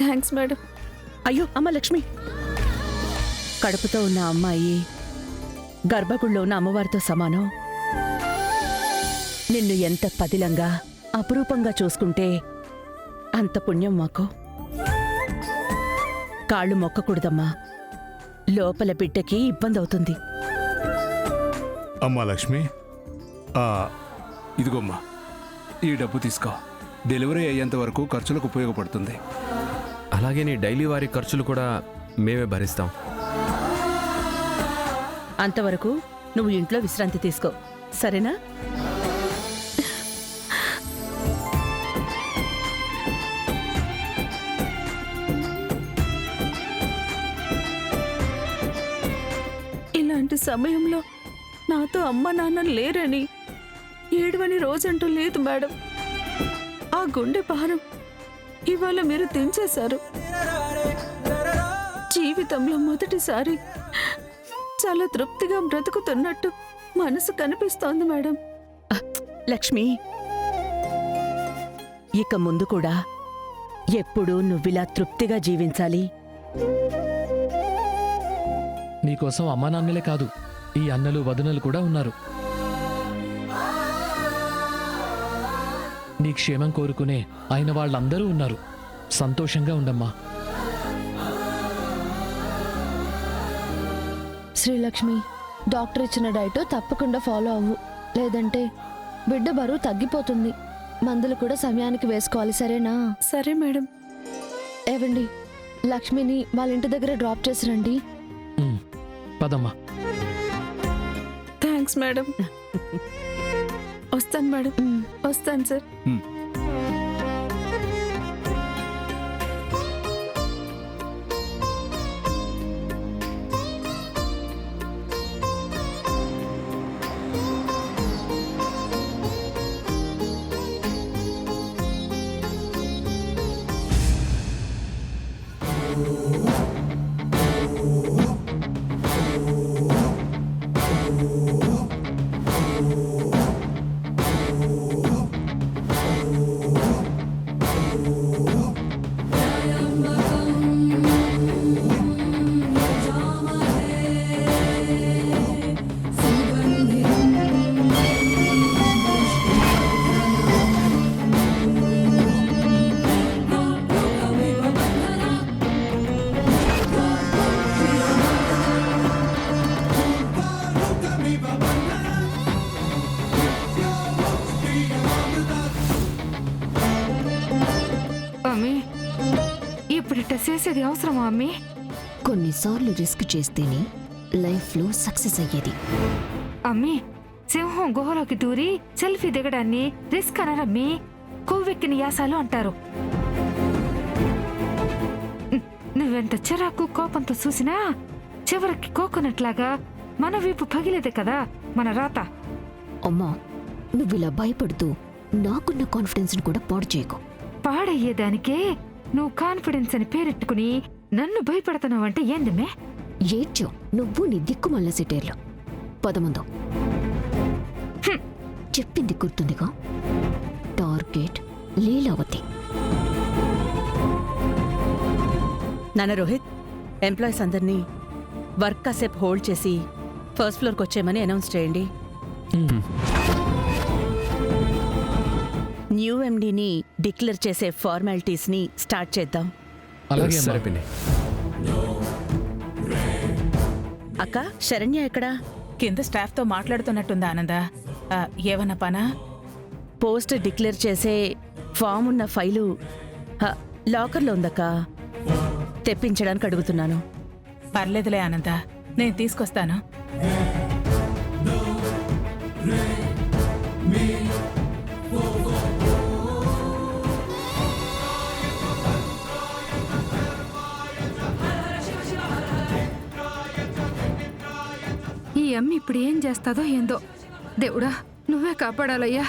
Thanks madam. అయ్యో అమ్మ లక్ష్మి, కడుపుతో ఉన్న అమ్మాయి గర్భగుడిలో ఉన్న అమ్మవారితో సమానం. నిన్ను ఎంత పదిలంగా అపురూపంగా చూసుకుంటే అంత పుణ్యం మాకు. కాళ్ళు మొక్కకూడదమ్మా, లోపల బిడ్డకి ఇబ్బంది అవుతుంది. అమ్మా లక్ష్మి, ఇదిగోమ్మా, ఈ డబ్బు తీసుకో. డెలివరీ అయ్యేంత వరకు ఖర్చులకు ఉపయోగపడుతుంది. అలాగే నీ డైలీ వారి ఖర్చులు కూడా మేమే భరిస్తాం. అంతవరకు నువ్వు ఇంట్లో విశ్రాంతి తీసుకో, సరేనా? ఇలాంటి సమయంలో నాతో అమ్మ నాన్న లేరని ఏడవని రోజంటూ లేదు మేడం. ఆ గుండె భారం ఇవాళ మీరు తెంచేశారు. జీవితంలో మొదటిసారి చాలా తృప్తిగా బ్రతుకుతున్నట్టు మనసు కనిపిస్తోంది మేడం. లక్ష్మి, ఇక ముందు కూడా ఎప్పుడూ నువ్విలా తృప్తిగా జీవించాలి. నీకోసం అమ్మా నాన్నలే కాదు, ఈ అన్నలు వదినలు కూడా ఉన్నారు. నీ క్షేమం కోరుకునే ఆయన వాళ్ళందరూ ఉన్నారు. సంతోషంగా ఉండమ్మా. శ్రీలక్ష్మి, డాక్టర్ ఇచ్చిన డైట్ తప్పకుండా ఫాలో అవ్వు, లేదంటే బిడ్డ బరువు తగ్గిపోతుంది. మందులు కూడా సమయానికి వేసుకోవాలి, సరేనా? సరే మేడం. ఏవండి, లక్ష్మిని వాళ్ళ ఇంటి దగ్గర డ్రాప్ చేసి రండి. పదమ్మా. Thanks madam. వస్తాను మేడం. వస్తాను సార్. ఇప్పుడిట్ట చేసేది అవసరమా అమ్మీ? కొన్నిసార్లు రిస్క్ చేస్తేనే లైఫ్లో సక్సెస్ అయ్యేది. అమ్మీ, సింహం గుహలోకి దూరి సెల్ఫీ దిగడాన్ని రిస్క్ అనరమ్మీ, కొవ్వెక్కిన యాసాలు అంటారు. నువ్వెంత చిరాకు కోపంతో చూసినా చివరికి కోకోనట్లాగా మన వీపు పగిలేదే కదా మన రాత. అమ్మా, నువ్విలా భయపడుతూ నాకున్న కాన్ఫిడెన్స్ కూడా పాడు చేయకు. పాడయ్యేదానికే నువ్వు కాన్ఫిడెన్స్ అని పేరెట్టుకుని నన్ను భయపడుతున్నావంటే ఏందమ్మే? ఏడ్చో నువ్వు నీ దిక్కుమల్ల సిటేర్లో. పదముందో చెప్పింది గుర్తుందిగా. టార్గెట్ లీలావతి. నాన్న రోహిత్, ఎంప్లాయీస్ అందరినీ వర్క్ కాసేపు హోల్డ్ చేసి ఫస్ట్ ఫ్లోర్కి వచ్చేయమని అనౌన్స్ చేయండి. న్యూ ఎండీని డిక్లేర్ చేసే ఫార్మాలిటీస్ని స్టార్ట్ చేద్దాం. అలాగే సరే పిన్ని. అక్క, శరణ్య ఎక్కడా? కింద స్టాఫ్తో మాట్లాడుతున్నట్టుందా ఆనంద? ఏమన్నా పనా? పోస్ట్ డిక్లేర్ చేసే ఫామ్ ఉన్న ఫైలు లాకర్లో ఉందక్క, తెప్పించడానికి అడుగుతున్నాను. పర్లేదులే ఆనంద, నేను తీసుకొస్తాను. ఈ అమ్మ ఇప్పుడు ఏం చేస్తాదో ఏందో, దేవుడా నువ్వే కాపాడాలయ్యా.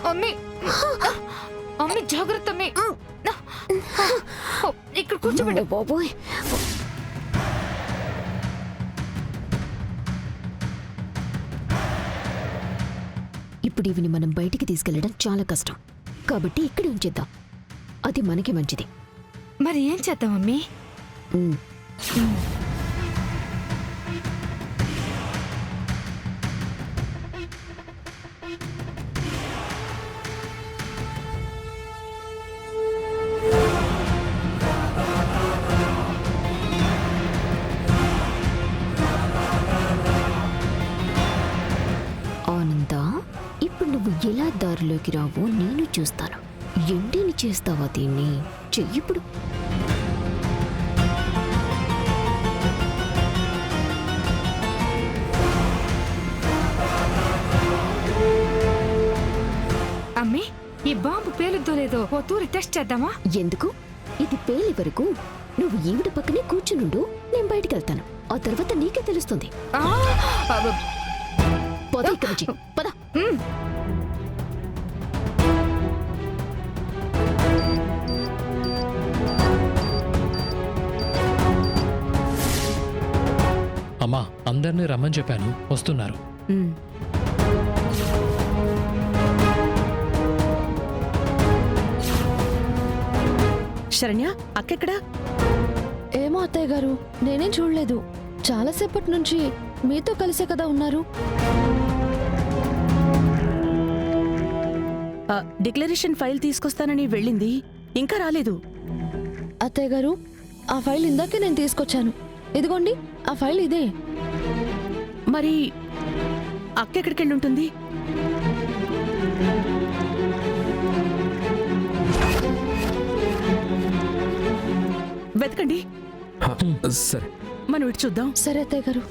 అమ్మి అమ్మి జాగ్రత్త అమ్మి ఇక్కడ కూర్చోబెట్టు బాబోయ్, ఇప్పుడు ఇవిని మనం బయటికి తీసుకెళ్లడం చాలా కష్టం, కాబట్టి ఇక్కడే ఉంచేద్దాం. అది మనకి మంచిది. మరి ఏం చేద్దాం అమ్మి? ఉమ్. ఆనందా, ఇప్పుడు నువ్వు ఎలా దారిలోకి రావో నేను చూస్తాను. ఎండిని చేస్తావా దీన్ని? చెయ్యిప్పుడు. అమ్మి, ఈ బాంబు పేలుద్దో లేదో ఓ తూరి టెస్ట్ చేద్దామా? ఎందుకు? ఇది పేలి వరకు నువ్వు ఈవిడ పక్కనే కూర్చునుండు, నేను బయటికి వెళ్తాను. ఆ తర్వాత నీకే తెలుస్తుంది. ఆ, అబ్బ, పద ఇక్కడి నుంచి, పద. అమ్మా, అందరినీ రమ్మని చెప్పాను, వస్తున్నారు. ఉమ్. శరణ్య, అక్కెక్కడా? ఏమో అత్తయ్య గారు, నేనేం చూడలేదు. చాలాసేపటి నుంచి మీతో కలిసే కదా ఉన్నారు. డిక్లరేషన్ ఫైల్ తీసుకొస్తానని వెళ్ళింది, ఇంకా రాలేదు. అత్తయ్య గారు, ఆ ఫైల్ ఇందాకే నేను తీసుకొచ్చాను. ఇదిగోండి, ఆ ఫైల్ ఇదే. మరి అక్కెక్కడికెళ్ళి ఉంటుంది? వెతకండి, సరే. మనం ఇటు చూద్దాం. సరే అత్తయ్య గారు.